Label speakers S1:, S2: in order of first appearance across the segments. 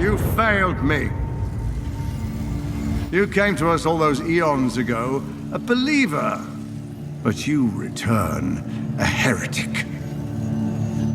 S1: You failed me. You came to us all those eons ago, a believer. But you return a heretic.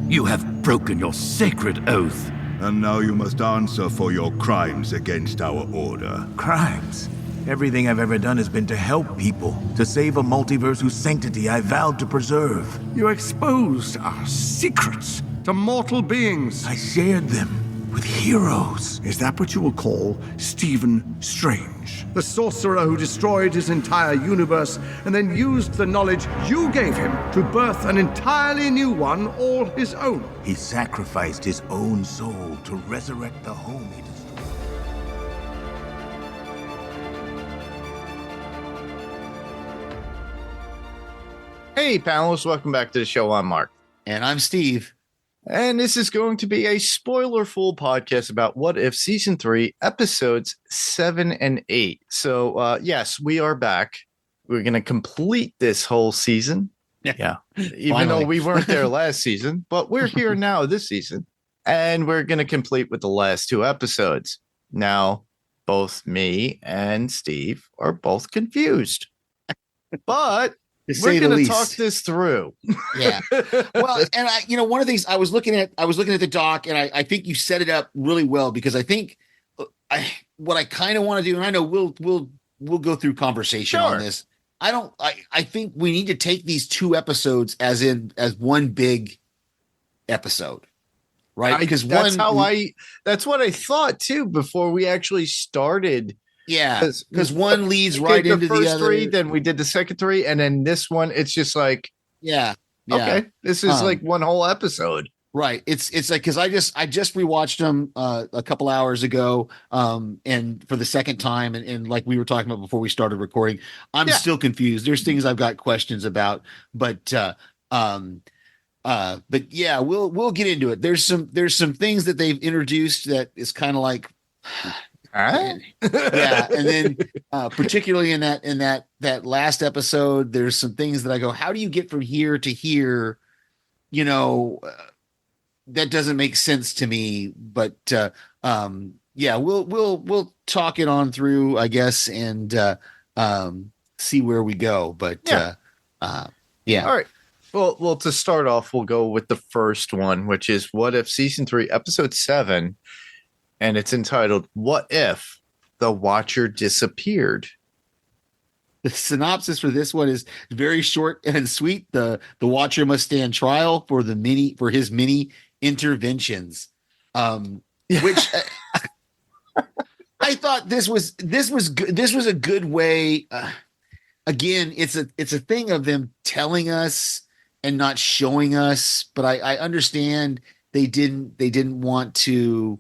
S2: You have broken your sacred oath.
S3: And now you must answer for your crimes against our order.
S4: Crimes? Everything I've ever done has been to help people, to save a multiverse whose sanctity I vowed to preserve.
S1: You exposed our secrets to mortal beings.
S4: I shared them with heroes.
S1: Is that what you will call Stephen Strange? The sorcerer who destroyed his entire universe and then used the knowledge you gave him to birth an entirely new one all his own.
S4: He sacrificed his own soul to resurrect the home he destroyed.
S5: Hey, panelists, welcome back to the show. I'm Mark.
S6: And I'm Steve.
S5: And this is going to be a spoiler-full podcast about What If Season 3, Episodes 7 and 8. So, yes, we are back. We're going to complete this whole season.
S6: Yeah.
S5: Even though we weren't there last season, but we're here now this season. And we're going to complete with the last 2 episodes. Now, both me and Steve are both confused. But we're going to talk this through.
S6: Yeah. Well, and one of the things I was looking at the doc, and I think you set it up really well, because I think what I kind of want to do, and I know we'll go through conversation on this. I think we need to take these 2 episodes as one big episode. Right. Because
S5: that's what I thought too before we actually started.
S6: Yeah, because one leads right into the first
S5: 3, then we did the second 3, and then this one, it's just like, okay, this is like one whole episode.
S6: Right. It's like, because I just rewatched them a couple hours ago, and for the second time, and like we were talking about before we started recording, I'm still confused. There's things I've got questions about, but yeah, we'll get into it. There's some things that they've introduced that is kind of like. Yeah, and then particularly in that last episode, there's some things that I go, how do you get from here to here? That doesn't make sense to me. But yeah, we'll talk it on through, I guess, and see where we go. But yeah. All
S5: right. Well, to start off, we'll go with the first one, which is What If Season 3, Episode 7. And it's entitled, What If the Watcher Disappeared?
S6: The synopsis for this one is very short and sweet. The Watcher must stand trial for his many interventions. Which I thought this was good. This was a good way. Again, it's a thing of them telling us and not showing us, but I understand they didn't want to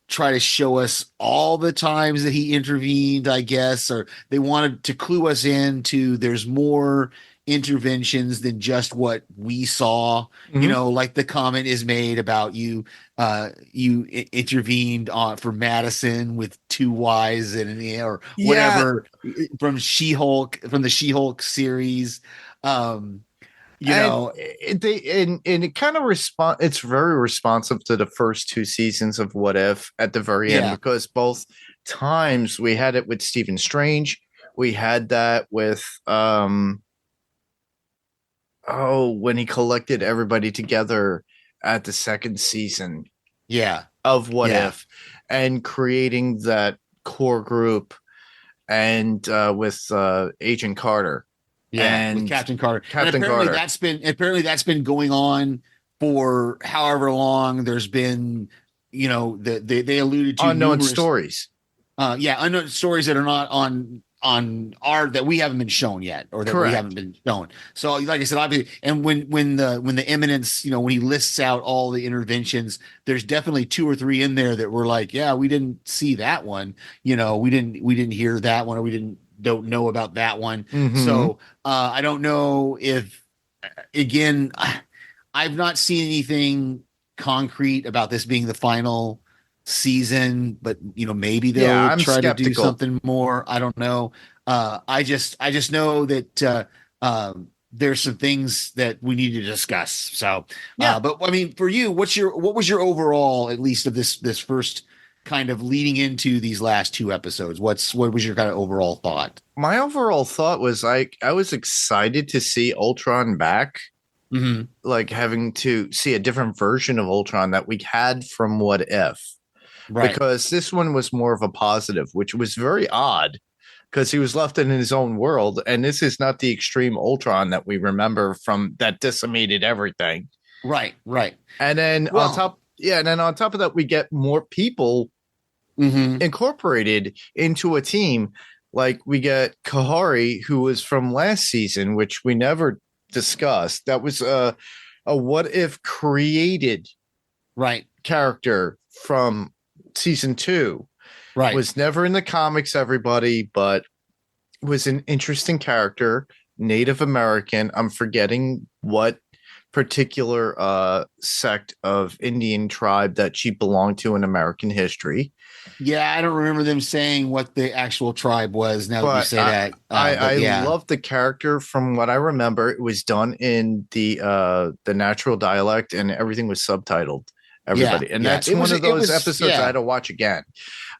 S6: try to show us all the times that he intervened, I guess, or they wanted to clue us into there's more interventions than just what we saw. Like the comment is made about you intervened for Madison with 2 Ys and or whatever from the She-Hulk series.
S5: It kind of it's very responsive to the first 2 seasons of What If at the very end, because both times we had it with Stephen Strange, we had that with when he collected everybody together at the second season of What If, and creating that core group, and with Agent Carter.
S6: And with Captain Carter. Apparently that's been going on for however long. There's been, they alluded to
S5: unknown stories.
S6: Unknown stories that are not on that we haven't been shown yet, or that we haven't been shown. So, like I said, obviously, and when the Eminence, when he lists out all the interventions, there's definitely 2 or 3 in there that were like, we didn't see that one. We didn't hear that one, or we don't know about that one.
S5: Mm-hmm.
S6: So I don't know if, again, I've not seen anything concrete about this being the final season, but maybe they'll try to do something more. I don't know. I just know that there's some things that we need to discuss. So but I mean, for you, what was your overall, at least of this first kind of leading into these last 2 episodes? What was your kind of overall thought?
S5: My overall thought was like I was excited to see Ultron back.
S6: Mm-hmm.
S5: Like having to see a different version of Ultron that we had from What If.
S6: Right.
S5: Because this one was more of a positive, which was very odd because he was left in his own world. And this is not the extreme Ultron that we remember from that decimated everything.
S6: Right.
S5: And then on top of that, we get more people incorporated into a team. Like we get Kahari, who was from last season, which we never discussed. That was a What If created character from season 2. Was never in the comics, everybody, but was an interesting character. Native American. I'm forgetting what particular sect of Indian tribe that she belonged to in American history.
S6: Yeah, I don't remember them saying what the actual tribe was. Now that you say that,
S5: I love the character. From what I remember, it was done in the natural dialect, and everything was subtitled. Everybody, and that's one of those episodes I had to watch again.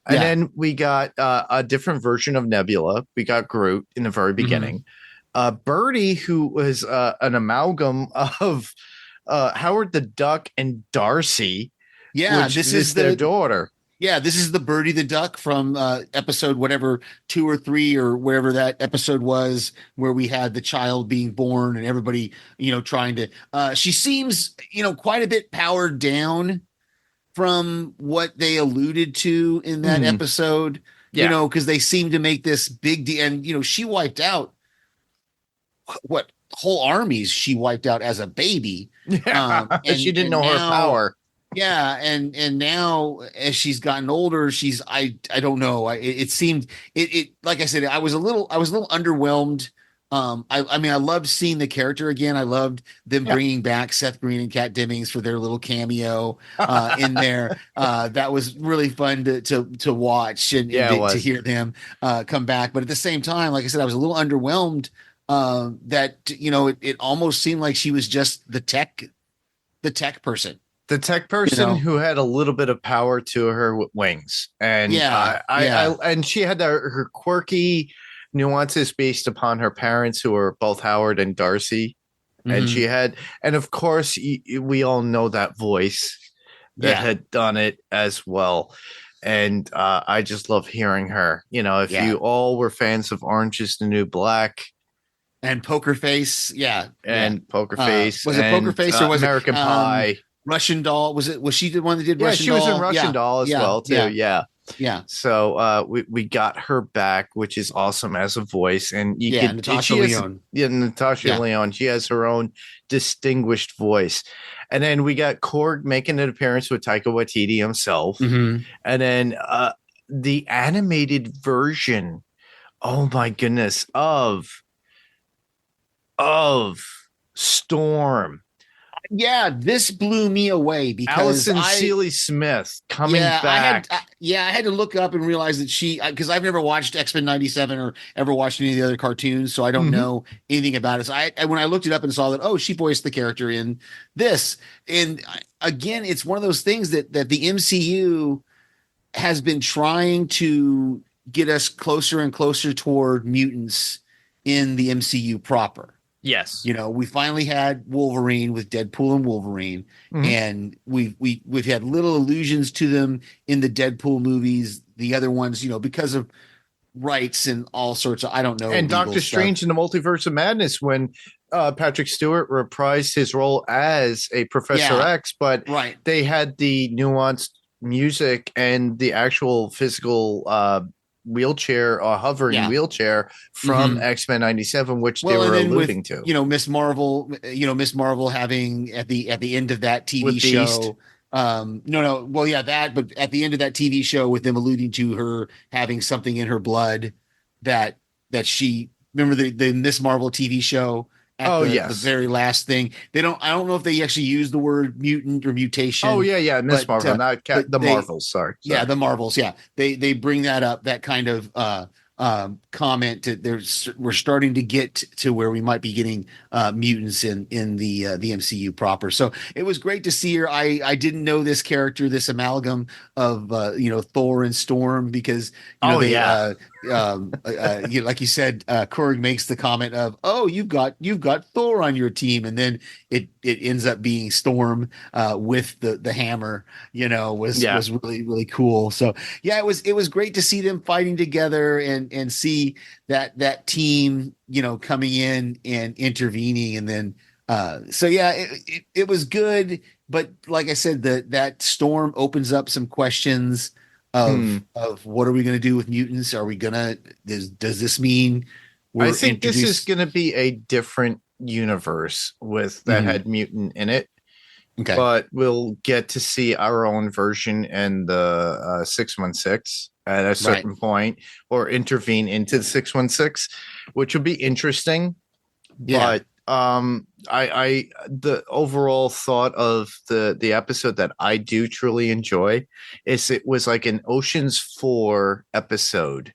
S5: And then we got a different version of Nebula. We got Groot in the very beginning. Birdie, who was an amalgam of Howard the Duck and Darcy.
S6: Yeah,
S5: this is their daughter.
S6: Yeah, this is the Birdie the Duck from episode whatever 2 or 3 or wherever that episode was, where we had the child being born and everybody, trying to. She seems, quite a bit powered down from what they alluded to in that episode. Because they seem to make this big deal, and she wiped out what whole armies she wiped out as a baby.
S5: And she didn't know her power.
S6: Yeah, and now as she's gotten older, I don't know. It seemed it like I said, I was a little underwhelmed. I loved seeing the character again. I loved them bringing back Seth Green and Kat Dennings for their little cameo in there. That was really fun to watch and to hear them come back. But at the same time, like I said, I was a little underwhelmed that it almost seemed like she was just the tech person.
S5: The tech person who had a little bit of power to her wings, and and she had her quirky nuances based upon her parents, who were both Howard and Darcy, and she had, and of course, we all know that voice that had done it as well, and I just love hearing her. If you all were fans of Orange Is the New Black.
S6: And Poker Face,
S5: Poker Face.
S6: Was it Poker Face or was
S5: American Pie?
S6: Russian Doll, was she the one that did Russian
S5: Doll?
S6: Yeah,
S5: she was in Russian Doll as well too. Yeah. So we got her back, which is awesome as a voice, and
S6: Natasha Lyonne.
S5: Natasha Lyonne. She has her own distinguished voice, and then we got Korg making an appearance with Taika Waititi himself, and then the animated version. Oh my goodness of Storm.
S6: Yeah, this blew me away because
S5: Allison Seeley Smith coming back.
S6: I had to look up and realize that because I've never watched X-Men 97 or ever watched any of the other cartoons, so I don't know anything about it. So when I looked it up and saw that, she voiced the character in this. And again, it's one of those things that the MCU has been trying to get us closer and closer toward mutants in the MCU proper.
S5: Yes.
S6: We finally had Wolverine with Deadpool and Wolverine, and we've had little allusions to them in the Deadpool movies. The other ones, because of rights and all sorts of, I don't know.
S5: And Doctor Strange in the Multiverse of Madness, when Patrick Stewart reprised his role as a Professor X, but they had the nuanced music and the actual physical wheelchair or hovering wheelchair from X-Men 97, which they were alluding to.
S6: Miss Marvel, Miss Marvel having at the end of that TV show. But at the end of that TV show with them alluding to her having something in her blood that she remember the Miss Marvel TV show. The very last thing. I don't know if they actually use the word mutant or mutation.
S5: Miss Marvel, not the Marvels. Sorry.
S6: Yeah, the Marvels. Yeah, they bring that up. That kind of comment to we're starting to get to where we might be getting mutants in the MCU proper. So it was great to see her. I didn't know this character, this amalgam of Thor and Storm, because like you said, Korg makes the comment of, "Oh, you've got Thor on your team," and then it ends up being Storm with the hammer. Was really really cool. So yeah, it was great to see them fighting together and see that team coming in and intervening, and then so yeah, it was good. But like I said, that Storm opens up some questions of what are we going to do with mutants? Are we gonna does this mean
S5: I think this is going to be a different universe with that had mutant in it.
S6: Okay.
S5: But we'll get to see our own version in the 616 at a certain point, or intervene into the 616, which would be interesting.
S6: Yeah.
S5: But I the overall thought of the episode that I do truly enjoy is it was like an Ocean's 4 episode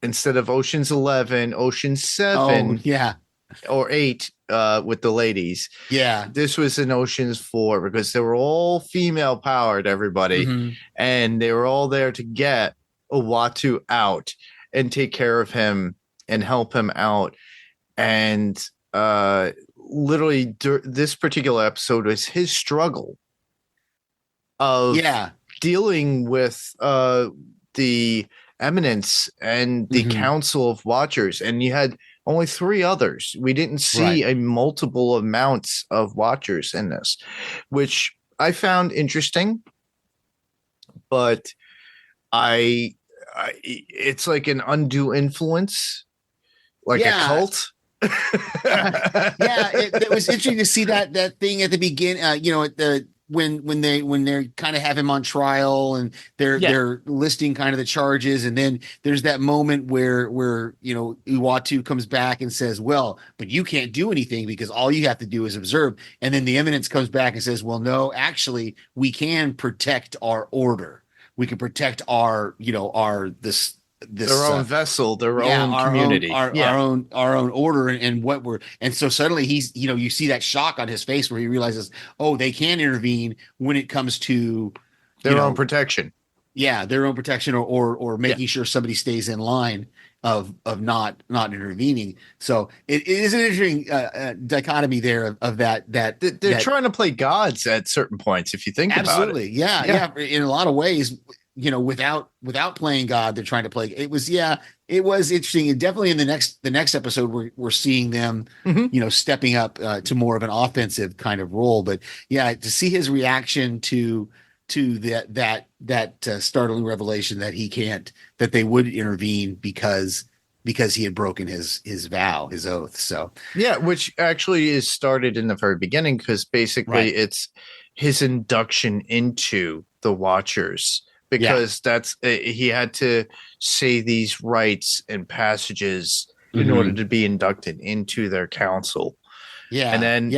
S5: instead of Ocean's 11, Ocean's 7, or 8 with the ladies.
S6: Yeah.
S5: This was an Ocean's 4 because they were all female powered, everybody, and they were all there to get Uatu out and take care of him and help him out. And literally this particular episode was his struggle of dealing with the Eminence and the Council of Watchers, and you had only 3 others. We didn't see a multiple amounts of Watchers in this, which I found interesting. But I it's like an undue influence, like a cult.
S6: It was interesting to see that thing at the beginning. At the when they kind of have him on trial and they're listing kind of the charges, and then there's that moment where Uatu comes back and says, "Well, but you can't do anything because all you have to do is observe." And then the Eminence comes back and says, "Well, no, actually, we can protect our order. We can protect our this."
S5: Their own vessel, their own community,
S6: our own order, and what we're, and so suddenly he's you see that shock on his face where he realizes, oh, they can intervene when it comes to
S5: their own protection.
S6: Yeah, their own protection, or making sure somebody stays in line of not intervening. So it is an interesting dichotomy there of that
S5: they're trying to play gods at certain points. If you think about it,
S6: absolutely, yeah, in a lot of ways. Without playing God, they're trying to play. It was interesting, and definitely in the next episode, we're seeing them, stepping up to more of an offensive kind of role. But yeah, to see his reaction to that startling revelation that they would intervene because he had broken his vow, his oath. So
S5: yeah, which actually is started in the very beginning, because basically it's his induction into the Watchers. Because he had to say these rites and passages in order to be inducted into their council. Yeah, and then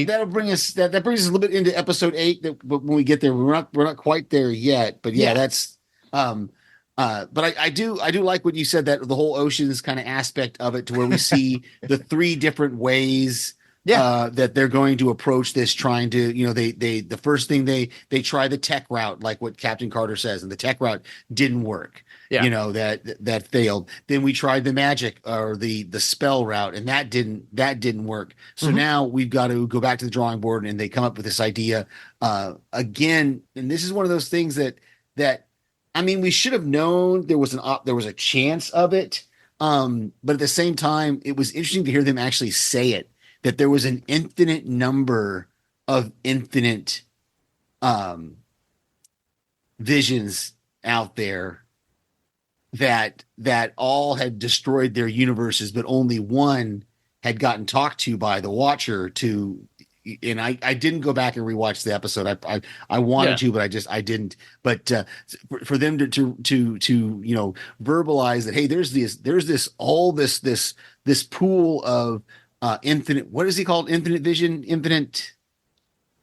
S6: that'll bring us that brings us a little bit into episode 8. But when we get there, we're not quite there yet. But that's but I do like what you said, that the whole Oceans kind of aspect of it, to where we see the 3 different ways. That they're going to approach this, trying to, the first thing they try the tech route, like what Captain Carter says, and the tech route didn't work. That failed. Then we tried the magic or the spell route, and that didn't work. So now we've got to go back to the drawing board, and they come up with this idea again. And this is one of those things that I mean, we should have known there was a chance of it. But at the same time, it was interesting to hear them actually say it, that there was an infinite number of infinite visions out there that all had destroyed their universes, but only one had gotten talked to by the Watcher and I didn't go back and rewatch the episode. I wanted to, but I didn't. But for them to verbalize that, hey, there's this pool of infinite, what is he called? Infinite vision, infinite.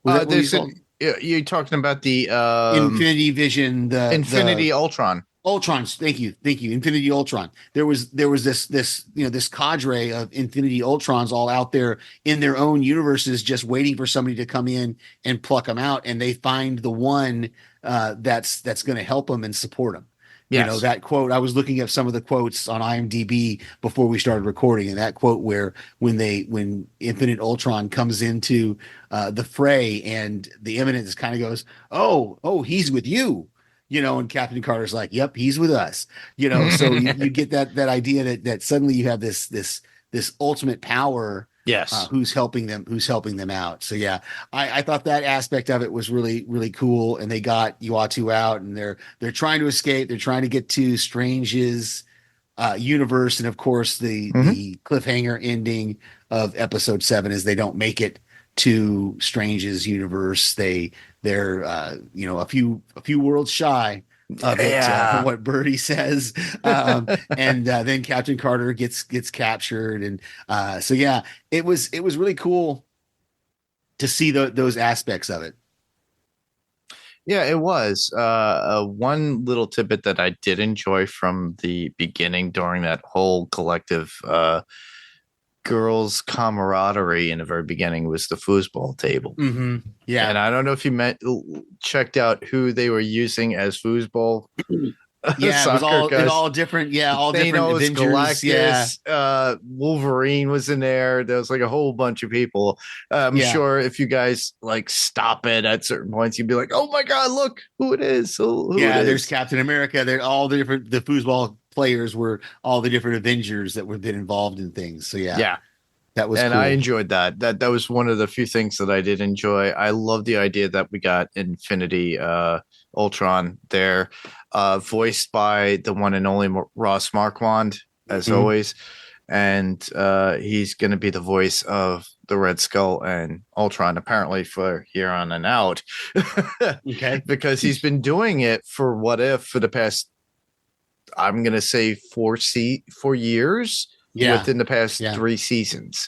S5: You're talking about the
S6: Infinity Vision,
S5: Infinity Ultron.
S6: Ultrons. Thank you. Infinity Ultron. There was this cadre of Infinity Ultrons all out there in their own universes, just waiting for somebody to come in and pluck them out, and they find the one that's going to help them and support them.
S5: Yes.
S6: That quote, I was looking at some of the quotes on IMDb before we started recording, and that quote where when Infinite Ultron comes into the fray and the Eminence kind of goes, oh, he's with you, and Captain Carter's like, yep, he's with us, so you get that idea that suddenly you have this ultimate power.
S5: Yes.
S6: Who's helping them out. So yeah, I thought that aspect of it was really, really cool. And they got Uatu out, and they're trying to escape. They're trying to get to Strange's universe. And of course the cliffhanger ending of episode 7 is they don't make it to Strange's universe. They're a few worlds shy of it, from what Birdie says, and then Captain Carter gets captured, and so yeah, it was really cool to see those aspects of it.
S5: Yeah, it was. One little tidbit that I did enjoy from the beginning during that whole collective girls' camaraderie in the very beginning was the foosball table.
S6: Mm-hmm. Yeah,
S5: and I don't know if you checked out who they were using as foosball.
S6: Yeah, it was all different. Yeah, all
S5: Thanos,
S6: different Avengers.
S5: Galactus, Wolverine was in there. There was like a whole bunch of people. I'm sure if you guys like stop it at certain points, you'd be like, "Oh my god, look who it is!"
S6: There's Captain America. They're all the foosball players were all the different Avengers that were been involved in things. So yeah. That was cool.
S5: I enjoyed that. That was one of the few things that I did enjoy. I love the idea that we got Infinity Ultron there, voiced by the one and only Ross Marquand, as always. And he's going to be the voice of the Red Skull and Ultron, apparently for here on and out.
S6: Okay.
S5: Because he's been doing it for for the past, I'm going to say 4 years. Within the past 3 seasons.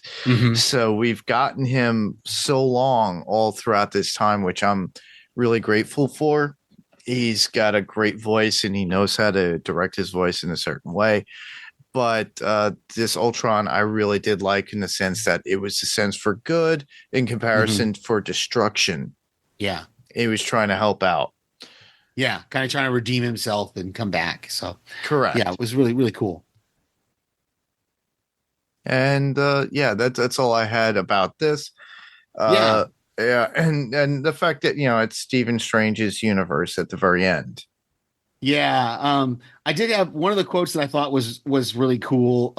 S5: So we've gotten him so long all throughout this time, which I'm really grateful for. He's got a great voice and he knows how to direct his voice in a certain way. But this Ultron, I really did like in the sense that it was a sense for good in comparison for destruction.
S6: Yeah.
S5: He was trying to help out.
S6: Yeah. Kind of trying to redeem himself and come back. So
S5: correct.
S6: Yeah, it was really, really cool.
S5: And that's all I had about this. And the fact that it's Stephen Strange's universe at the very end.
S6: Yeah, I did have one of the quotes that I thought was really cool.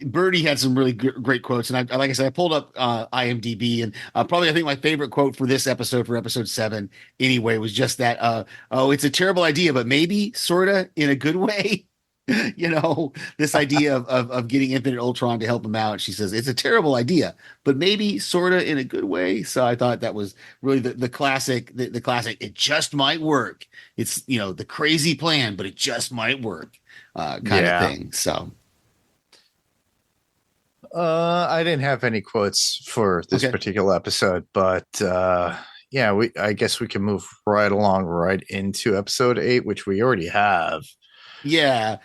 S6: Birdie had some really great quotes, and like I said, I pulled up IMDb, and probably I think my favorite quote for this episode, for episode 7, anyway, was just that. It's a terrible idea, but maybe sorta in a good way. This idea of getting Infinite Ultron to help him out. She says it's a terrible idea, but maybe sorta in a good way. So I thought that was really the classic, the classic. It just might work. It's the crazy plan, but it just might work, kind of thing. So.
S5: I didn't have any quotes for this particular episode, but I guess we can move right along right into episode 8, which we already have.
S6: Yeah.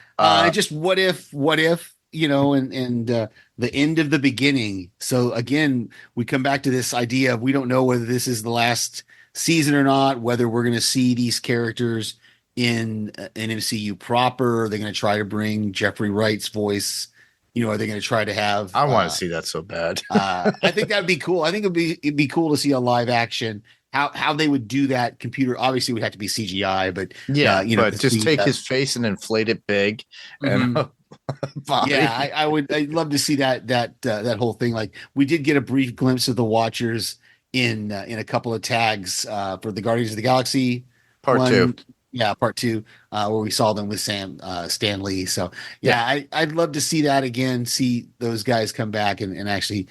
S6: Just what if, and the end of the beginning. So again, we come back to this idea of we don't know whether this is the last season or not, whether we're going to see these characters in an MCU proper. Are they going to try to bring Jeffrey Wright's voice? Are they going to try to have?
S5: I want to see that so bad.
S6: I think that'd be cool. I think it'd be cool to see a live action. How they would do that. Computer obviously would have to be CGI, but
S5: but just take his face and inflate it big. And
S6: I'd love to see that whole thing. Like we did get a brief glimpse of the Watchers in a couple of tags for the Guardians of the Galaxy
S5: Part 2.
S6: Yeah, Part 2, where we saw them with Stan Lee. So I'd love to see that again. See those guys come back and actually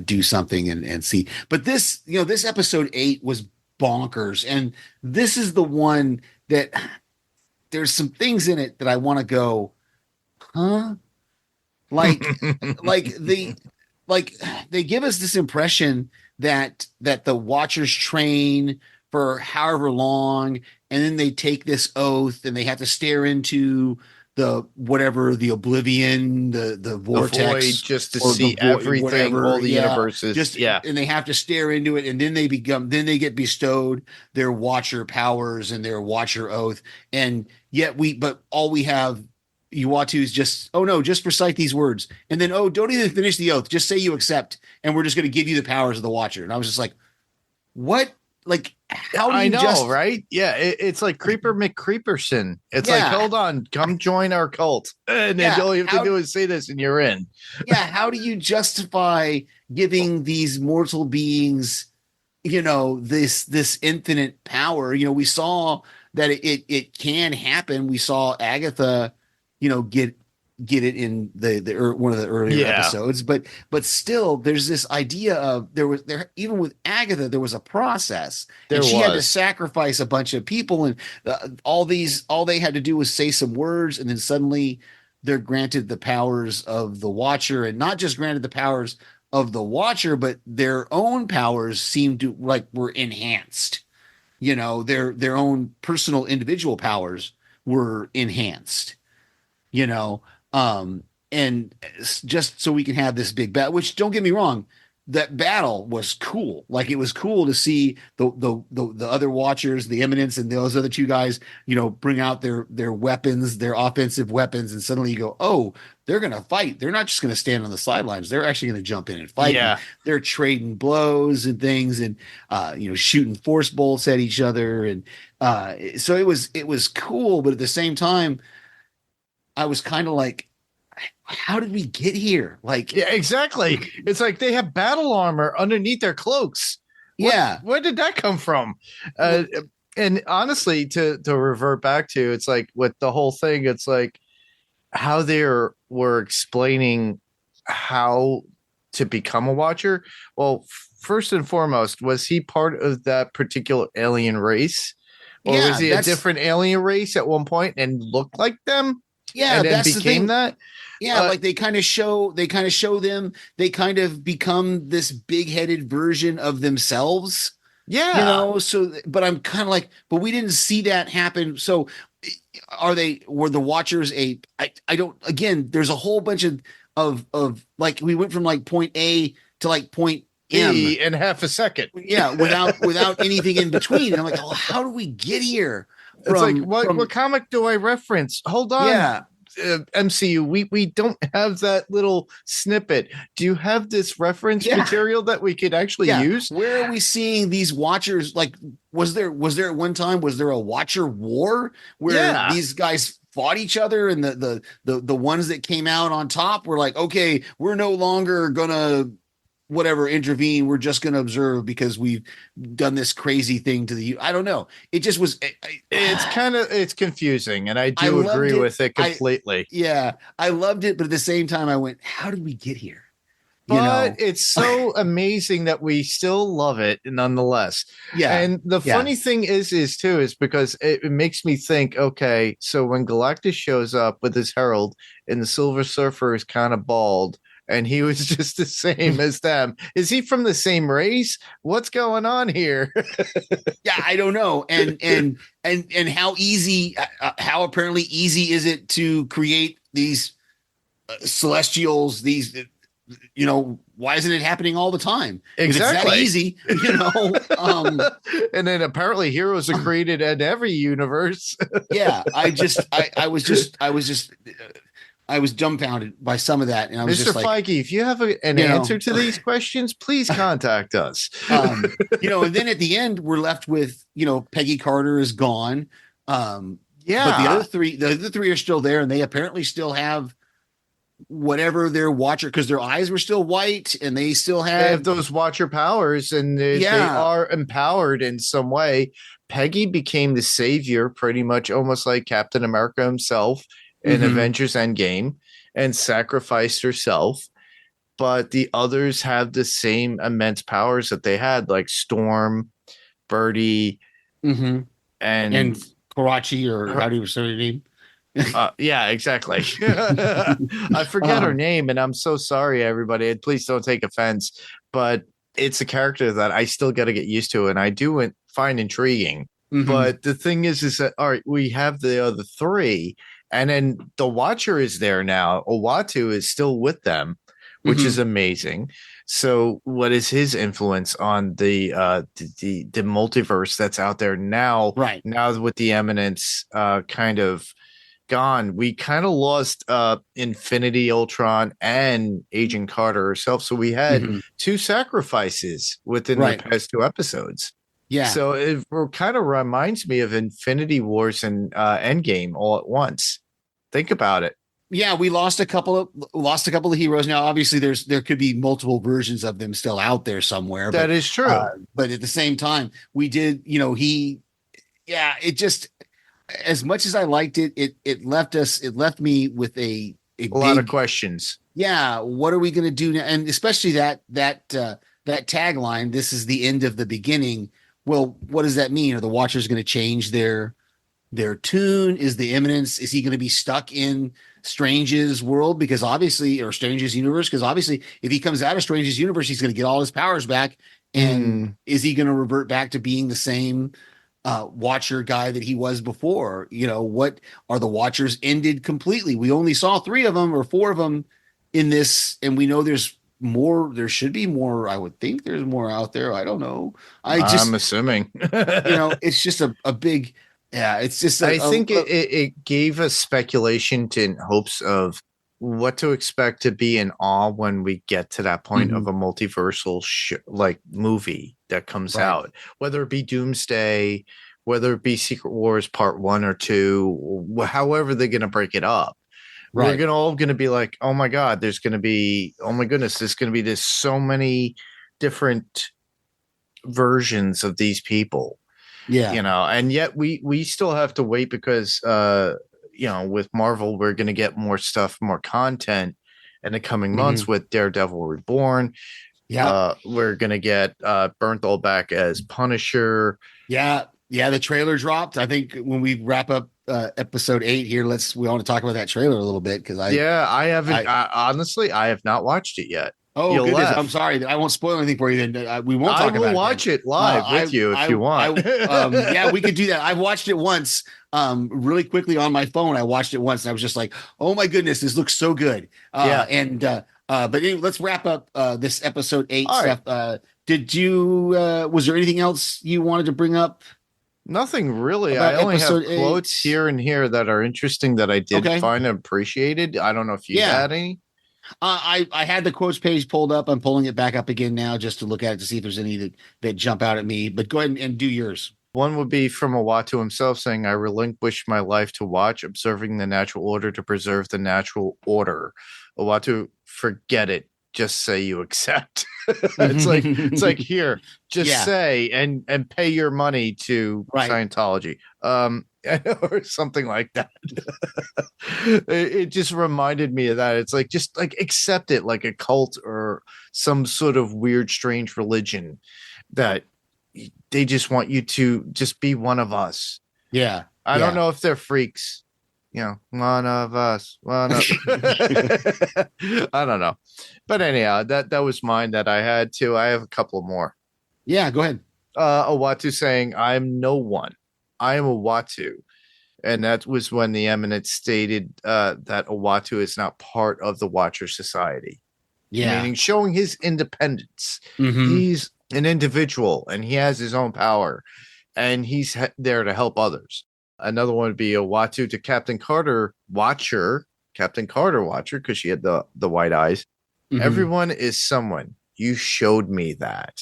S6: do something and see. But this episode 8 was bonkers, and this is the one that there's some things in it that I want to go, huh? Like they give us this impression that the Watchers train for however long, and then they take this oath and they have to stare into the oblivion, the vortex,
S5: the void, just to
S6: or the
S5: see
S6: void,
S5: everything,
S6: whatever.
S5: all the
S6: Yeah.
S5: universes.
S6: And they have to stare into it, and then they get bestowed their Watcher powers and their Watcher oath, and yet all we have. Uatu's just, oh no, just recite these words. And then, oh, don't even finish the oath. Just say you accept, and we're just going to give you the powers of the Watcher. And I was just like, what? Like, how do you
S5: right? Yeah, it's like Creeper McCreeperson. It's
S6: Yeah.
S5: like, hold on, come join our cult. And then all you have to do is say this and you're in.
S6: Yeah, how do you justify giving these mortal beings, this infinite power? We saw that it can happen. We saw Agatha get it in one of the earlier episodes, but still there's this idea of even with Agatha there was a process, and she had to sacrifice a bunch of people, and all they had to do was say some words, and then suddenly they're granted the powers of the Watcher, and not just granted the powers of the Watcher, but their own powers seemed to were enhanced. Their own personal individual powers were enhanced. And just so we can have this big battle, which, don't get me wrong, that battle was cool. Like, it was cool to see the other Watchers, the Eminence, and those other two guys, bring out their weapons, their offensive weapons, and suddenly you go, oh, they're going to fight. They're not just going to stand on the sidelines. They're actually going to jump in and fight.
S5: Yeah.
S6: And they're trading blows and things, and shooting force bolts at each other, and so it was cool, but at the same time, I was kind of like, how did we get here? Like,
S5: yeah, exactly. It's like they have battle armor underneath their clokes. Where did that come from? And honestly, to revert back to, it's like with the whole thing, it's like how they were explaining how to become a Watcher. Well, first and foremost, was he part of that particular alien race? Or was he a different alien race at one point and looked like them?
S6: Yeah,
S5: and then
S6: that's
S5: became
S6: the thing.
S5: that.
S6: Yeah, like they kind of show them. They kind of become this big-headed version of themselves.
S5: Yeah,
S6: So, but I'm kind of like, but we didn't see that happen. So, were the Watchers I don't. Again, there's a whole bunch of like, we went from like point A to like point M
S5: in half a second.
S6: Yeah, without anything in between. And I'm like, oh, how do we get here?
S5: It's like, what comic do I reference? Hold on.
S6: Yeah.
S5: MCU, we don't have that little snippet. Do you have this reference material that we could actually use?
S6: Where are we seeing these Watchers? Like, was there at one time, was there a Watcher war where these guys fought each other, and the ones that came out on top were like, okay, we're no longer gonna intervene, we're just going to observe because we've done this crazy thing to I don't know. It just was.
S5: It's confusing, and I do agree with it completely.
S6: I loved it, but at the same time, I went, how did we get here?
S5: But it's so amazing that we still love it nonetheless.
S6: Yeah.
S5: And the funny thing is because it makes me think, okay, so when Galactus shows up with his herald and the Silver Surfer is kind of bald, and he was just the same as them. Is he from the same race? What's going on here?
S6: I don't know. And how how apparently easy is it to create these celestials? These, why isn't it happening all the time?
S5: Exactly.
S6: It's that easy,
S5: And then apparently heroes are created in every universe.
S6: I was dumbfounded by some of that, and I was
S5: Mr.
S6: just like,
S5: Feige, if you have an answer to these questions, please contact us.
S6: And then at the end, we're left with, Peggy Carter is gone. But the other three are still there, and they apparently still have whatever their Watcher, because their eyes were still white, and they still have
S5: those Watcher powers, and they are empowered in some way. Peggy became the savior, pretty much almost like Captain America himself in Avengers Endgame, and sacrificed herself. But the others have the same immense powers that they had, like Storm, Birdie, and
S6: Karachi, or how do you say her name?
S5: Yeah, exactly. I forget her name, and I'm so sorry, everybody. Please don't take offense, but it's a character that I still got to get used to, and I do find intriguing.
S6: Mhm.
S5: But the thing is that all right, we have the other three, and then the Watcher is there now. Owatu is still with them, which is amazing. So, what is his influence on the multiverse that's out there now?
S6: Right.
S5: Now with the Eminence kind of gone, we kind of lost Infinity Ultron and Agent Carter herself. So we had
S6: Mhm.
S5: two sacrifices within
S6: Right.
S5: the past two episodes.
S6: Yeah.
S5: So it kind of reminds me of Infinity Wars and Endgame all at once. Think about it.
S6: Yeah, we lost a couple of heroes. Now, obviously, there could be multiple versions of them still out there somewhere.
S5: That is true.
S6: But at the same time, we did. It just, as much as I liked it, it left me with a
S5: lot of
S6: big,
S5: questions.
S6: yeah. What are we going to do now? And especially that tagline. This is the end of the beginning. Well, what does that mean? Are the Watchers going to change their tune? Is the Eminence? Is he going to be stuck in Strange's world? Because obviously, or Strange's universe? Because obviously, if he comes out of Strange's universe, he's going to get all his powers back. And is he going to revert back to being the same Watcher guy that he was before? What are the Watchers ended completely? We only saw 3 of them or 4 of them in this, and we know there's more. There should be more. I would think there's more out there. I don't know.
S5: I'm assuming.
S6: It's just a big. Yeah, it's just.
S5: I think it gave us speculation in hopes of what to expect to be in awe when we get to that point of a multiversal movie that comes out, whether it be Doomsday, whether it be Secret Wars Part 1 or 2, however they're going to break it up. We're going to be like, oh my God, there's going to be, oh my goodness, there's so many different versions of these people.
S6: Yeah.
S5: And yet we still have to wait because with Marvel, we're going to get more stuff, more content in the coming months with Daredevil Reborn.
S6: Yeah.
S5: We're going to get Bernthal back as Punisher.
S6: Yeah. Yeah. The trailer dropped. I think when we wrap up episode 8 here, we want to talk about that trailer a little bit because I
S5: haven't honestly, I have not watched it yet.
S6: Oh, goodness. I'm sorry. I won't spoil anything for you. Then we won't talk about it.
S5: I will watch it live with you if you want.
S6: Yeah, we could do that. I've watched it once really quickly on my phone. I watched it once and I was just like, oh my goodness, this looks so good. But anyway, let's wrap up this episode 8
S5: All
S6: stuff.
S5: right.
S6: Was there anything else you wanted to bring up?
S5: Nothing really.
S6: About
S5: I only have
S6: episode 8?
S5: quotes here and here that are interesting that I did find and appreciated. I don't know if you had any.
S6: I had the quotes page pulled up. I'm pulling it back up again now just to look at it to see if there's any that jump out at me. But go ahead and do yours.
S5: One would be from Owatu himself saying, I relinquished my life to watch, observing the natural order to preserve the natural order. Owatu, forget it. Just say you accept. it's like here, just say and pay your money to Scientology. Or something like that. It just reminded me of that. It's like just like accept it like a cult or some sort of weird, strange religion that they just want you to just be one of us.
S6: Yeah.
S5: I don't know if they're freaks. One of us. I don't know. But anyhow, that was mine that I had too. I have a couple more.
S6: Yeah, go ahead.
S5: Owatu saying, I'm no one. I am Owatu. And that was when the Eminence stated that Owatu is not part of the Watcher Society.
S6: Yeah.
S5: Meaning showing his independence. He's an individual and he has his own power. And he's there to help others. Another one would be Owatu to Captain Carter Watcher, because she had the white eyes. Everyone is someone. You showed me that.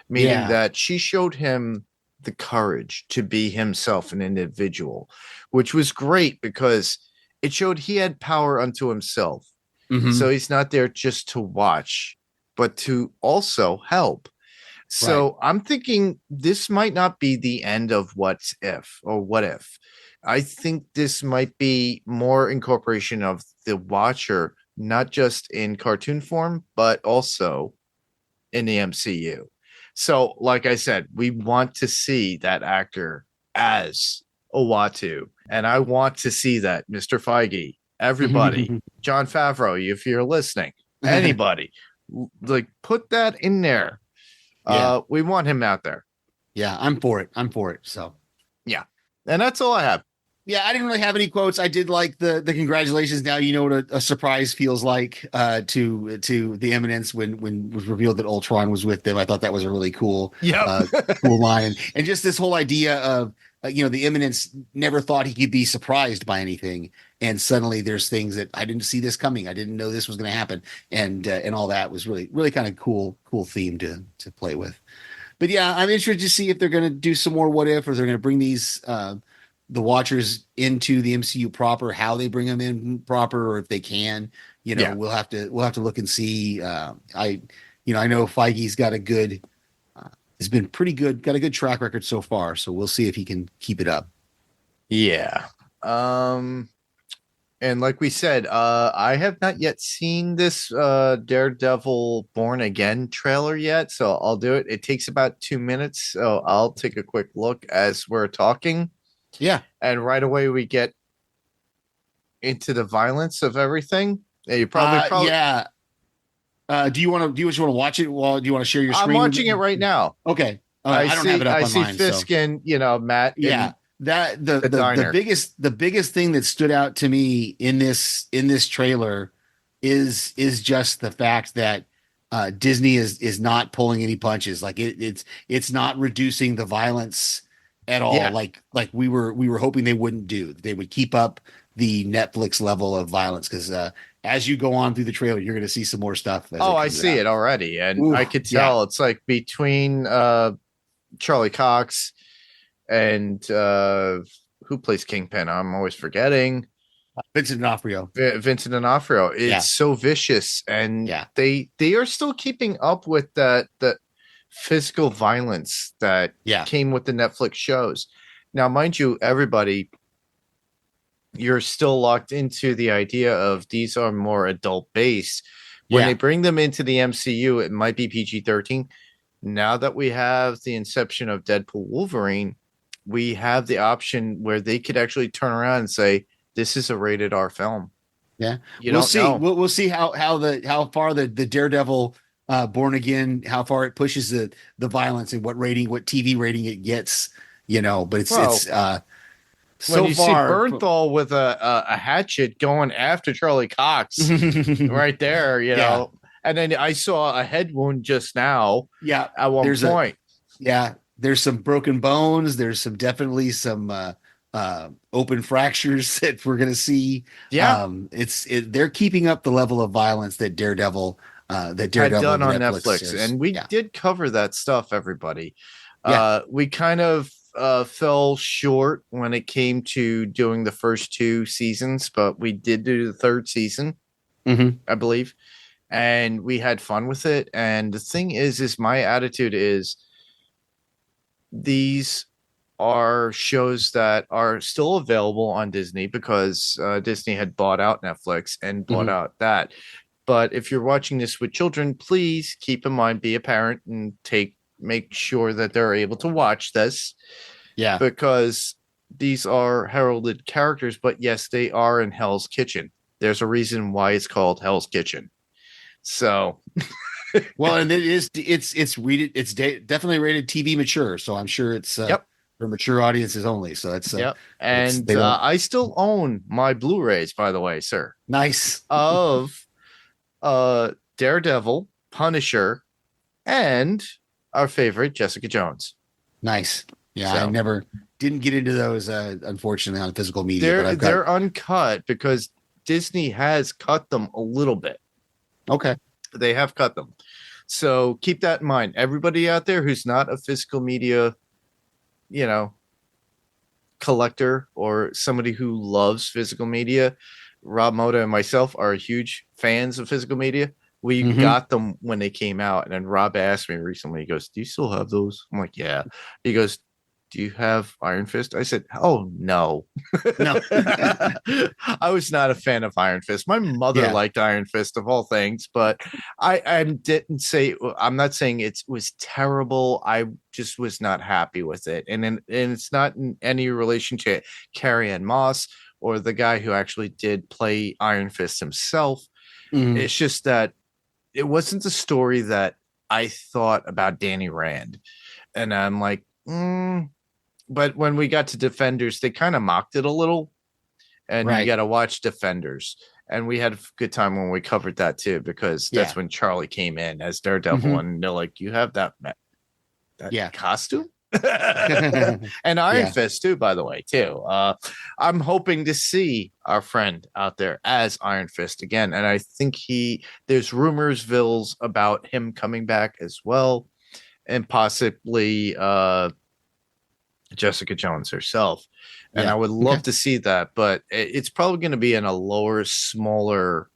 S5: Meaning that she showed him the courage to be himself, an individual, which was great because it showed he had power unto himself. So he's not there just to watch, but to also help. So I'm thinking this might not be the end of what if. I think this might be more incorporation of the Watcher, not just in cartoon form, but also in the MCU. So, like I said, we want to see that actor as Owatu. And I want to see that, Mr. Feige, everybody, Jon Favreau, if you're listening, anybody, like put that in there. We want him out there.
S6: Yeah, I'm for it. So
S5: Yeah. And that's all I have.
S6: Yeah, I didn't really have any quotes. I did like the congratulations. Now you know what a surprise feels like to the Eminence when it was revealed that Ultron was with them. I thought that was a really cool cool line, and just this whole idea of the Eminence never thought he could be surprised by anything, and suddenly there's things that I didn't see this coming. I didn't know this was going to happen, and all that was really kind of cool theme to play with. But yeah, I'm interested to see if they're going to do some more what if, or they're going to bring these the Watchers into the MCU proper, how they bring them in proper, or if they can. We'll have to look and see. I know Feige's got a good, has been pretty good, got a good track record so far. So we'll see if he can keep it up.
S5: Yeah. And like we said, I have not yet seen this Daredevil Born Again trailer yet, so I'll do it. It takes about 2 minutes, so I'll take a quick look as we're talking.
S6: Yeah.
S5: And right away we get into the violence of everything. Yeah, you probably
S6: yeah. Do you want to watch it? Well, do you want to share your screen?
S5: I'm watching it right now.
S6: Okay. I don't have it up
S5: I
S6: on
S5: see
S6: mine,
S5: Fisk
S6: so.
S5: and Matt.
S6: Yeah. That the biggest thing that stood out to me in this trailer is just the fact that Disney is not pulling any punches. Like it's not reducing the violence at all.
S5: Yeah.
S6: Like we were hoping they wouldn't do. They would keep up the Netflix level of violence, because as you go on through the trailer, you're going to see some more stuff.
S5: I see it already, and I could tell it's like between Charlie Cox and who plays Kingpin? I'm always forgetting.
S6: Vincent D'Onofrio.
S5: Vincent D'Onofrio. It's so vicious, and they are still keeping up with that physical violence that came with the Netflix shows. Now, mind you, everybody, you're still locked into the idea of these are more adult based. When they bring them into the MCU, it might be PG-13. Now that we have the inception of Deadpool Wolverine, we have the option where they could actually turn around and say, this is a rated R film.
S6: Yeah.
S5: We'll
S6: see. We'll see how far the Daredevil Born Again, how far it pushes the violence and what TV rating it gets, but it's
S5: when you see Bernthal with a hatchet going after Charlie Cox right there, know, and then I saw a head wound just now. Yeah. At one point.
S6: There's some broken bones. There's definitely some open fractures that we're going to see. Yeah. They're keeping up the level of violence that Daredevil had done on Netflix.
S5: And we did cover that stuff, everybody. We kind of fell short when it came to doing the first 2 seasons, but we did do the 3rd season, I believe, and we had fun with it. And the thing is my attitude is these are shows that are still available on Disney, because Disney had bought out Netflix and bought out that. But if you're watching this with children, please keep in mind, be a parent and make sure that they're able to watch this. Yeah. Because these are heralded characters, but yes, they are in Hell's Kitchen. There's a reason why it's called Hell's Kitchen. So
S6: well, and it's definitely rated TV mature, so I'm sure it's for mature audiences only. So that's
S5: and I still own my Blu-rays, by the way, sir.
S6: Nice.
S5: Of Daredevil, Punisher, and our favorite Jessica Jones.
S6: Nice. Yeah, I didn't get into those, unfortunately, on physical media.
S5: They're uncut because Disney has cut them a little bit.
S6: Okay.
S5: They have cut them. So keep that in mind. Everybody out there who's not a physical media, collector or somebody who loves physical media, Rob Moda and myself are huge fans of physical media. We got them when they came out. And then Rob asked me recently, he goes, do you still have those? I'm like, yeah. He goes, do you have Iron Fist? I said, oh, no. No. I was not a fan of Iron Fist. My mother liked Iron Fist of all things, but I'm not saying it was terrible. I just was not happy with it. And it's not in any relation to Carrie Ann Moss or the guy who actually did play Iron Fist himself. It's just that it wasn't the story that I thought about Danny Rand. And I'm like, but when we got to Defenders, they kind of mocked it a little, and you
S6: Right.
S5: got to watch Defenders. And we had a good time when we covered that too, because that's
S6: Yeah.
S5: when Charlie came in as Daredevil,
S6: Mhm.
S5: and they're like, "You have that
S6: Yeah.
S5: costume." And Iron
S6: Yeah.
S5: Fist too, by the way, too. I'm hoping to see our friend out there as Iron Fist again, and I think there's rumorsvilles about him coming back as well, and possibly Jessica Jones herself. And
S6: Yeah.
S5: I would love
S6: Okay.
S5: to see that, but it's probably going to be in a lower, smaller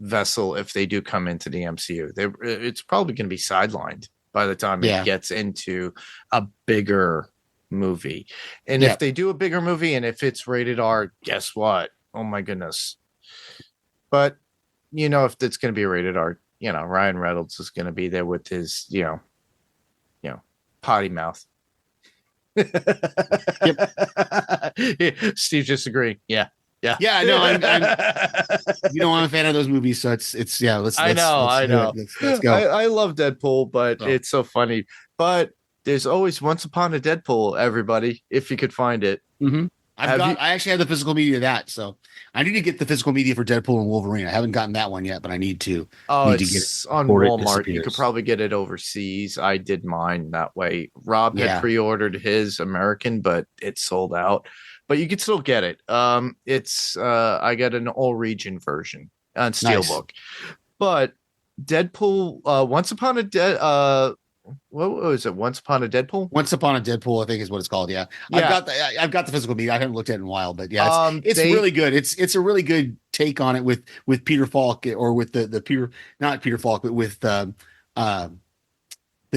S5: vessel if they do come into the MCU. It's probably going to be sidelined by the time
S6: Yeah.
S5: it gets into a bigger movie. And
S6: Yeah.
S5: if they do a bigger movie and if it's rated R, guess what? Oh my goodness. But if it's going to be rated R, Ryan Reynolds is going to be there with his, potty mouth. Steve just agreed. Yeah.
S6: Yeah, no, I'm I'm a fan of those movies, so it's yeah. Let's
S5: I know.
S6: do it. Let's go.
S5: I love Deadpool, but
S6: Oh.
S5: it's so funny. But there's always Once Upon a Deadpool, everybody, if you could find it.
S6: Mm-hmm. I
S5: Have you-
S6: actually have the physical media of that, so I need to get the physical media for Deadpool and Wolverine. I haven't gotten that one yet, but I need to.
S5: Oh,
S6: Need to
S5: it's
S6: get
S5: on
S6: before it
S5: Walmart. You could
S6: disappears.
S5: probably get it overseas. I did mine that way. Rob had
S6: Yeah.
S5: pre-ordered his American, but it sold out. But you could still get it. It's I got an all region version on Steelbook. But Deadpool, Once Upon a what was it? Once Upon a Deadpool?
S6: Once Upon a Deadpool, I think is what it's called. Yeah,
S5: Yeah.
S6: I've got the physical media. I haven't looked at it in a while, but yeah, it's
S5: They-
S6: really good. It's a really good take on it with Peter Falk, or with the Peter, not Peter Falk, but with the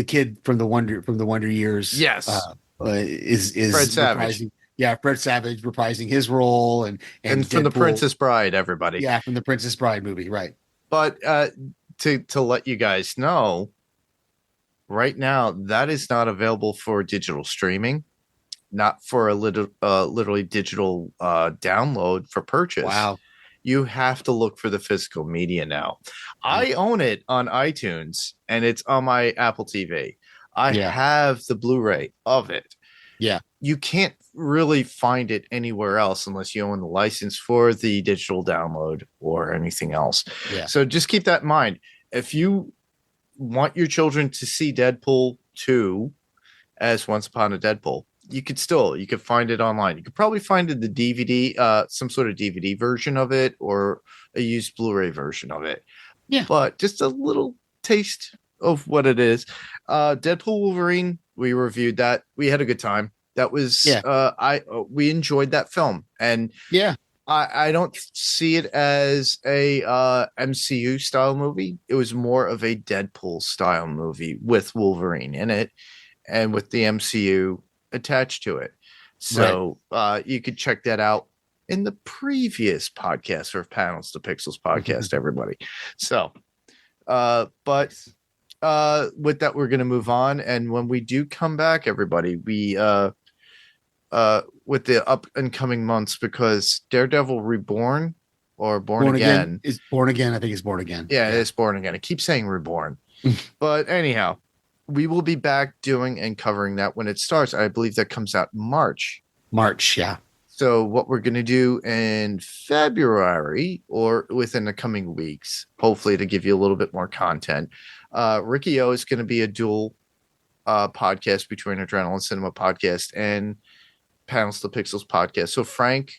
S6: kid from the Wonder Years.
S5: Yes.
S6: Is
S5: Fred Savage.
S6: reprising- Yeah, Fred Savage reprising his role, and
S5: from the
S6: Deadpool-
S5: Princess Bride, everybody.
S6: Yeah, from the Princess Bride movie, right?
S5: But to let you guys know, right now that is not available for digital streaming, not for a literally digital download for purchase.
S6: Wow.
S5: You have to look for the physical media now. I own it on iTunes and it's on my Apple TV. I
S6: Yeah.
S5: have the Blu-ray of it.
S6: Yeah.
S5: You can't really find it anywhere else unless you own the license for the digital download or anything else.
S6: Yeah.
S5: So just keep that in mind. If you want your children to see Deadpool 2 as Once Upon a Deadpool, you could find it online. You could probably find it the DVD, some sort of DVD version of it or a used Blu-ray version of it.
S6: Yeah.
S5: But just a little taste of what it is. Deadpool Wolverine, we reviewed that. We had a good time. That was we enjoyed that film. And
S6: Yeah.
S5: I don't see it as a MCU style movie. It was more of a Deadpool style movie with Wolverine in it and with the MCU attached to it. So you could check that out in the previous podcast or Panels to Pixels podcast, everybody. So, but with that, we're going to move on. And when we do come back, everybody, we with the up and coming months, because Daredevil Reborn or Born Again
S6: is Born Again. I think it's Born Again.
S5: yeah, it's Born Again. I keep saying Reborn. But anyhow, we will be back doing and covering that when it starts. I believe that comes out in March.
S6: March. Yeah.
S5: So what we're going to do in February or within the coming weeks, hopefully to give you a little bit more content, Ricky O is going to be a dual podcast between Adrenaline Cinema Podcast and Panels to Pixels Podcast. So Frank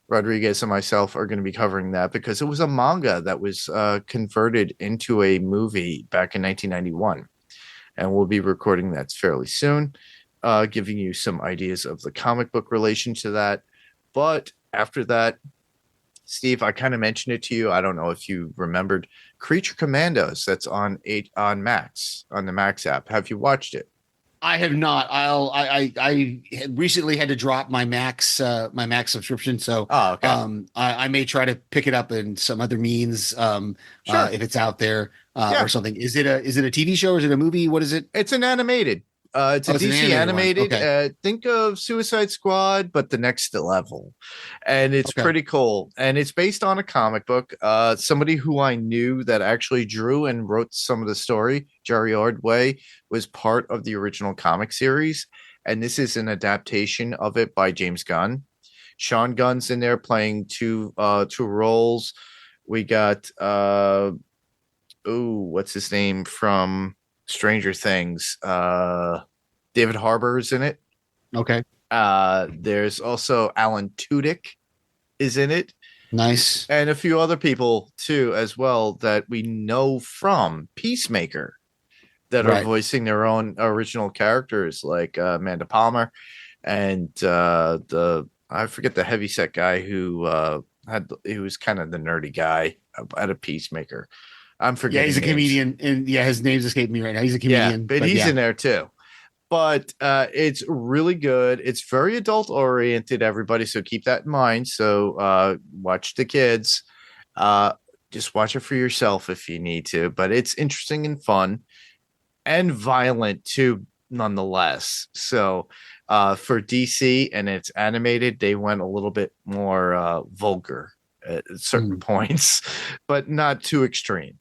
S5: Rodriguez and myself are going to be covering that because it was a manga that was converted into a movie back in 1991. And we'll be recording that fairly soon, giving you some ideas of the comic book relation to that. But after that, Steve, I kind of mentioned it to you. I don't know if you remembered Creature Commandos. That's on Max, on the Max app. Have you watched it?
S6: I have not. I had recently had to drop my Max subscription, so
S5: okay.
S6: I may try to pick it up in some other means,
S5: Sure.
S6: if it's out there,
S5: Yeah.
S6: or something. Is it a TV show or is it a movie? What is it?
S5: It's an animated. It's a
S6: Oh, it's an
S5: DC
S6: animated
S5: animated.
S6: one. Okay.
S5: Think of Suicide Squad, but the next level, and it's
S6: Okay.
S5: pretty cool. And it's based on a comic book. Somebody who I knew that actually drew and wrote some of the story, Jerry Ordway, was part of the original comic series, and this is an adaptation of it by James Gunn. Sean Gunn's in there playing two roles. We got what's his name from Stranger Things? David Harbour's in it.
S6: Okay.
S5: There's also Alan Tudyk is in it.
S6: Nice.
S5: And a few other people too, as well, that we know from Peacemaker that are voicing their own original characters, like Amanda Palmer and I forget the heavyset guy who was kind of the nerdy guy at a Peacemaker. I'm forgetting.
S6: Yeah, he's a
S5: names.
S6: comedian, and his name's escaping me right now. He's a comedian,
S5: but he's in there too. But it's really good. It's very adult oriented, everybody. So keep that in mind. So watch the kids. Just watch it for yourself if you need to. But it's interesting and fun and violent too, nonetheless. So for DC and it's animated, they went a little bit more vulgar at certain points, but not too extreme.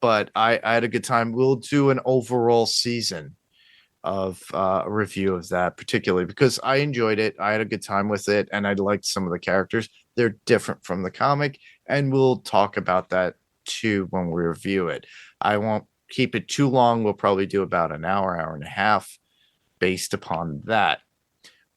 S5: But I had a good time. We'll do an overall season of a review of that, particularly because I enjoyed it. I had a good time with it, and I liked some of the characters. They're different from the comic, and we'll talk about that too when we review it. I won't keep it too long. We'll probably do about an hour and a half based upon that.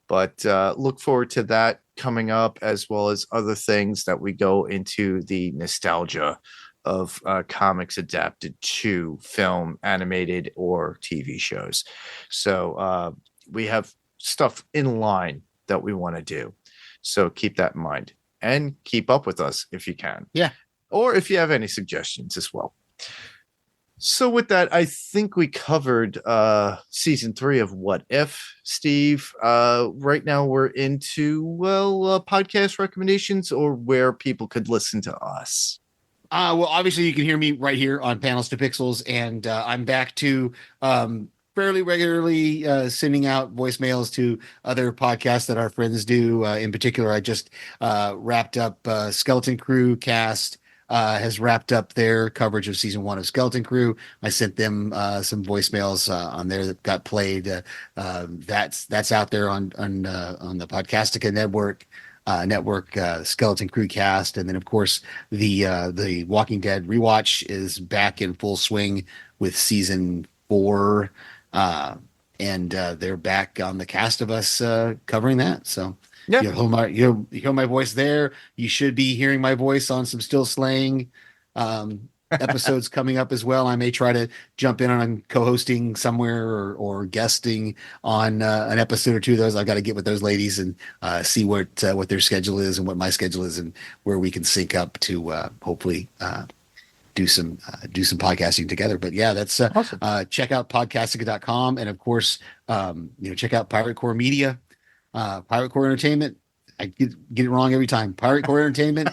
S5: But look forward to that coming up, as well as other things that we go into the nostalgia of comics adapted to film, animated, or TV shows. So we have stuff in line that we want to do. So keep that in mind and keep up with us if you can.
S6: Yeah.
S5: Or if you have any suggestions as well. So with that, I think we covered season 3 of What If, Steve. Right now we're into, podcast recommendations or where people could listen to us.
S6: Well, obviously you can hear me right here on Panels to Pixels, and I'm back to fairly regularly sending out voicemails to other podcasts that our friends do. In particular, I just wrapped up Skeleton Crew cast. Has wrapped up their coverage of season 1 of Skeleton Crew. I sent them some voicemails on there that got played. That's out there on the Podcastica network. Skeleton Crew cast, and then of course the Walking Dead rewatch is back in full swing with season 4, and they're back on the cast of us covering that. So
S5: yeah,
S6: you hear my voice there. You should be hearing my voice on some Still Slaying episodes coming up as well. I may try to jump in on co-hosting somewhere or guesting on an episode or two of those. I've got to get with those ladies and see what their schedule is and what my schedule is and where we can sync up to hopefully do some podcasting together. But yeah, that's awesome. Check out podcastica.com, and of course check out Pirate Core Media, Pirate Core Entertainment. I get it wrong every time. Pirate Core Entertainment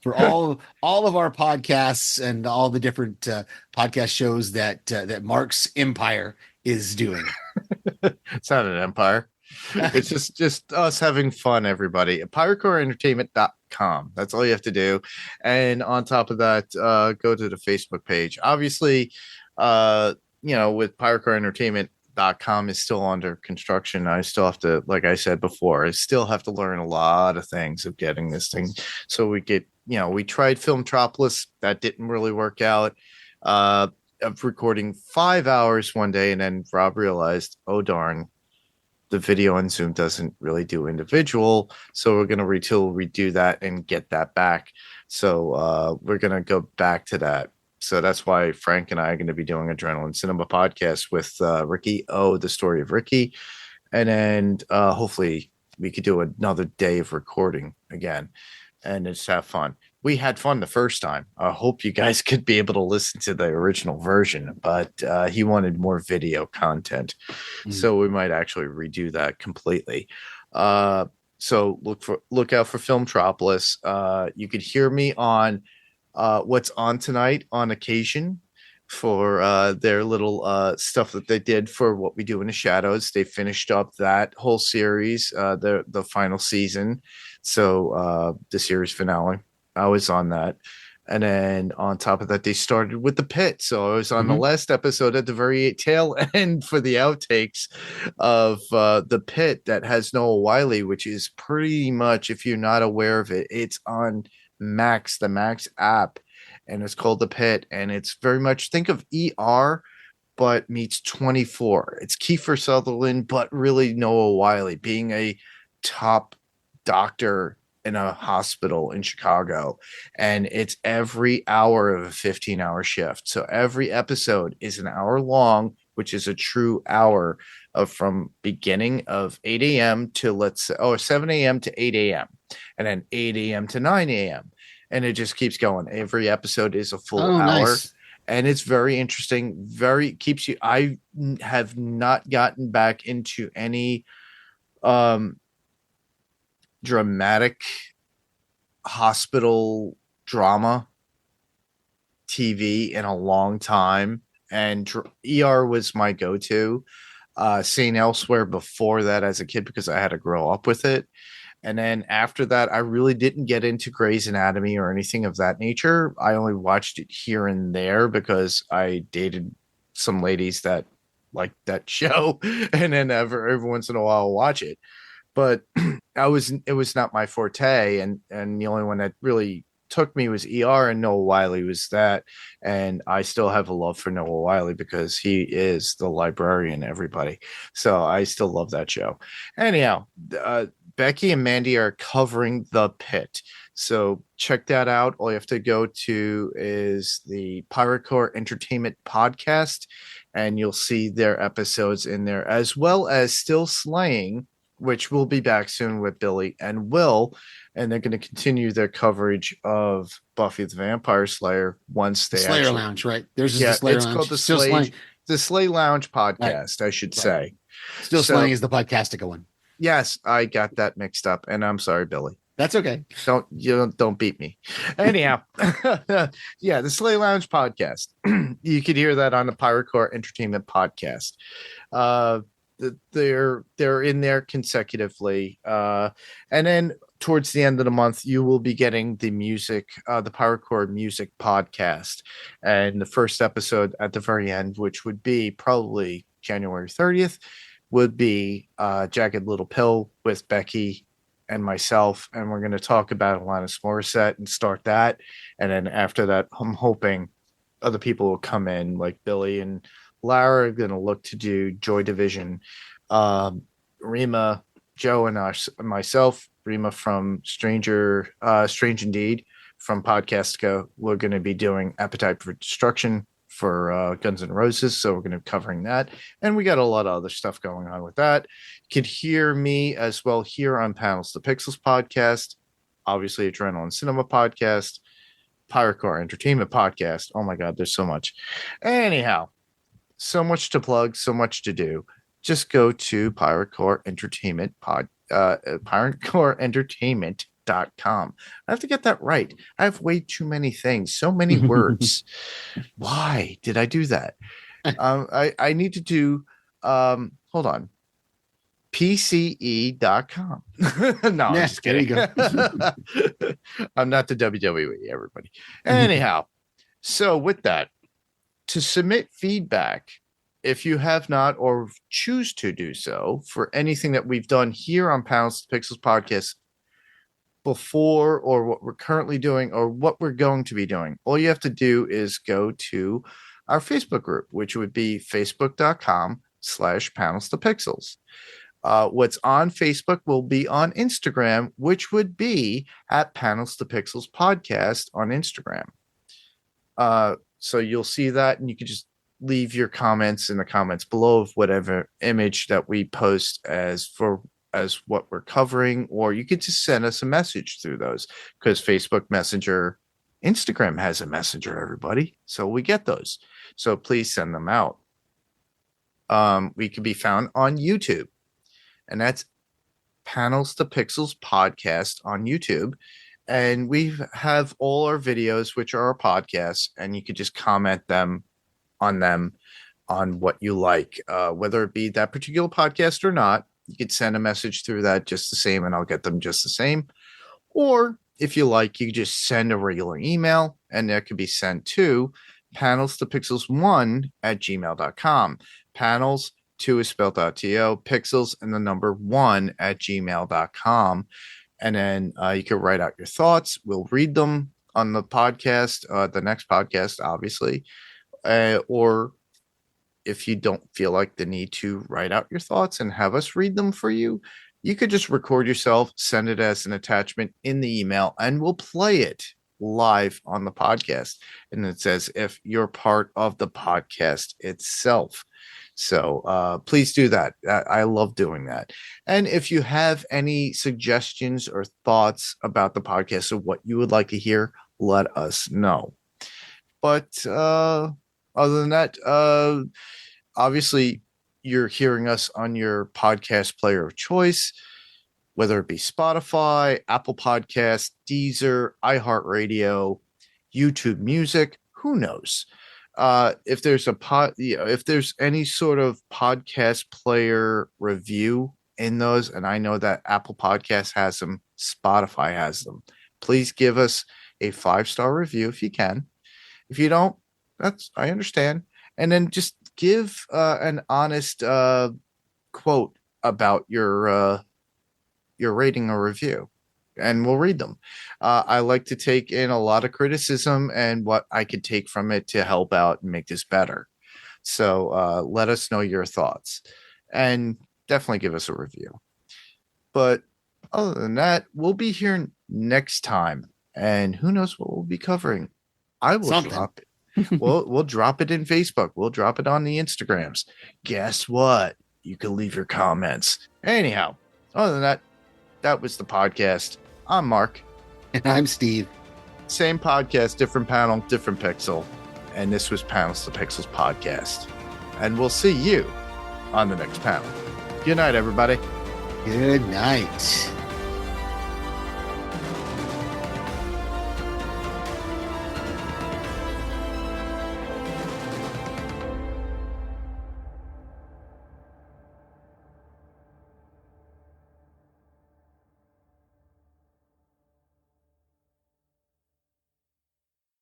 S6: for all of our podcasts and all the different podcast shows that Mark's Empire is doing.
S5: It's not an empire. It's just us having fun, everybody. PirateCoreEntertainment.com. That's all you have to do. And on top of that, go to the Facebook page. Obviously, with PirateCore Entertainment.com is still under construction. I still have to, like I said before, I still have to learn a lot of things of getting this thing. So we tried Filmtropolis. That didn't really work out. Of recording 5 hours one day, and then Rob realized, oh darn, the video on Zoom doesn't really do individual. So we're going to redo that and get that back. So we're going to go back to that. So that's why Frank and I are going to be doing Adrenaline Cinema podcast with Ricky O, the story of Ricky. And then hopefully we could do another day of recording again and just have fun. We had fun the first time. I hope you guys could be able to listen to the original version, but he wanted more video content. So we might actually redo that completely. So look out for Filmtropolis. You could hear me on What's On Tonight on occasion for their little stuff that they did for What We Do in the Shadows. They finished up that whole series, the final season. So the series finale, I was on that. And then on top of that, they started with the pit. So I was on the
S6: Mhm.
S5: last episode at the very tail end for the outtakes of the pit that has Noah Wiley, which is pretty much, if you're not aware of it, it's on Max, the Max app, and it's called the pit. And it's very much, think of ER, but meets 24. It's Kiefer Sutherland, but really Noah Wiley being a top doctor in a hospital in Chicago. And it's every hour of a 15-hour shift. So every episode is an hour long, which is a true hour of from beginning of 8 a.m. to 7 a.m. to 8 a.m. and then 8 a.m. to 9 a.m. And it just keeps going. Every episode is a full
S6: Oh,
S5: hour.
S6: nice.
S5: And it's very interesting, very keeps you. I have not gotten back into any dramatic hospital drama TV in a long time, and ER was my go-to. Seeing Elsewhere before that as a kid because I had to grow up with it. And then after that, I really didn't get into Grey's Anatomy or anything of that nature. I only watched it here and there because I dated some ladies that liked that show, and then every once in a while I'll watch it. But it was not my forte, and the only one that really took me was ER, and Noah Wiley was that. And I still have a love for Noah Wiley because he is the librarian, everybody. So I still love that show. Anyhow, Becky and Mandy are covering The Pit. So check that out. All you have to go to is the Pirate Core Entertainment podcast, and you'll see their episodes in there, as well as Still Slaying, which will be back soon with Billy and Will. And they're going to continue their coverage of Buffy the Vampire Slayer once they
S6: Slayer
S5: actually.
S6: Lounge, right? There's just
S5: Yeah,
S6: the Slayer
S5: it's
S6: Lounge.
S5: called
S6: Still Slaying.
S5: the Slay Lounge podcast, I should say.
S6: Still
S5: So-
S6: Slaying is the podcastica one.
S5: Yes, I got that mixed up, and I'm sorry, Billy.
S6: That's okay.
S5: Don't beat me. Anyhow, yeah, the Slay Lounge podcast. You could hear that on the Pirate Core Entertainment podcast. They're in there consecutively, and then towards the end of the month, you will be getting the music, the Pirate Core Music podcast, and the first episode at the very end, which would be probably January 30th, would be Jagged Little Pill with Becky and myself, and we're going to talk about Alanis Morissette and start that. And then after that, I'm hoping other people will come in, like Billy and Lara are going to look to do Joy Division. Rima, Joe, and myself, Rima from Strange Indeed from Podcastica, we're going to be doing Appetite for Destruction for Guns N' Roses. So we're going to be covering that. And we got a lot of other stuff going on with that. You could hear me as well here on Panels to Pixels podcast, obviously Adrenaline Cinema podcast, Pirate Core Entertainment podcast. Oh my God, there's so much. Anyhow, so much to plug, so much to do. Just go to Pirate Core Entertainment PirateCoreEntertainment.com. I have to get that right. I have way too many things, so many words. Why did I do that? I need to do hold on. PCE.com. No, I'm just kidding.
S6: There you go.
S5: I'm not the WWE, everybody. Anyhow, so with that, to submit feedback, if you have not or choose to do so for anything that we've done here on Panels to Pixels podcast before, or what we're currently doing, or what we're going to be doing, all you have to do is go to our Facebook group, which would be facebook.com/Panels to Pixels. What's on Facebook will be on Instagram, which would be at Panels to Pixels podcast on Instagram. So you'll see that, and you can just leave your comments in the comments below of whatever image that we post as what we're covering, or you could just send us a message through those, because Facebook Messenger, Instagram has a messenger, everybody. So we get those. So please send them out. We can be found on YouTube, and that's Panels to Pixels podcast on YouTube. And we have all our videos, which are our podcasts, and you could just comment on what you like, whether it be that particular podcast or not. You could send a message through that just the same, and I'll get them just the same. Or if you like, you could just send a regular email, and that could be sent to panels2pixels1 @gmail.com. Panels 2 is spelled out to pixels and the number 1 @gmail.com. And then you can write out your thoughts. We'll read them on the podcast, the next podcast, obviously. Or if you don't feel like the need to write out your thoughts and have us read them for you, you could just record yourself, send it as an attachment in the email, and we'll play it live on the podcast. And it says if you're part of the podcast itself. So please do that. I love doing that. And if you have any suggestions or thoughts about the podcast or what you would like to hear, let us know. But other than that, obviously, you're hearing us on your podcast player of choice, whether it be Spotify, Apple Podcasts, Deezer, iHeartRadio, YouTube Music, who knows? If there's if there's any sort of podcast player review in those, and I know that Apple Podcasts has them, Spotify has them, please give us a 5-star review if you can. If you don't, I understand. And then just give an honest quote about your rating or review, and we'll read them. I like to take in a lot of criticism and what I could take from it to help out and make this better. So let us know your thoughts and definitely give us a review. But other than that, we'll be here next time, and who knows what we'll be covering. I will drop it. We'll drop it in Facebook. We'll drop it on the Instagrams. Guess what? You can leave your comments. Anyhow, other than that, that was the podcast. I'm Mark.
S6: And I'm Steve.
S5: Same podcast, different panel, different pixel. And this was Panels to Pixels podcast. And we'll see you on the next panel. Good night, everybody.
S6: Good night.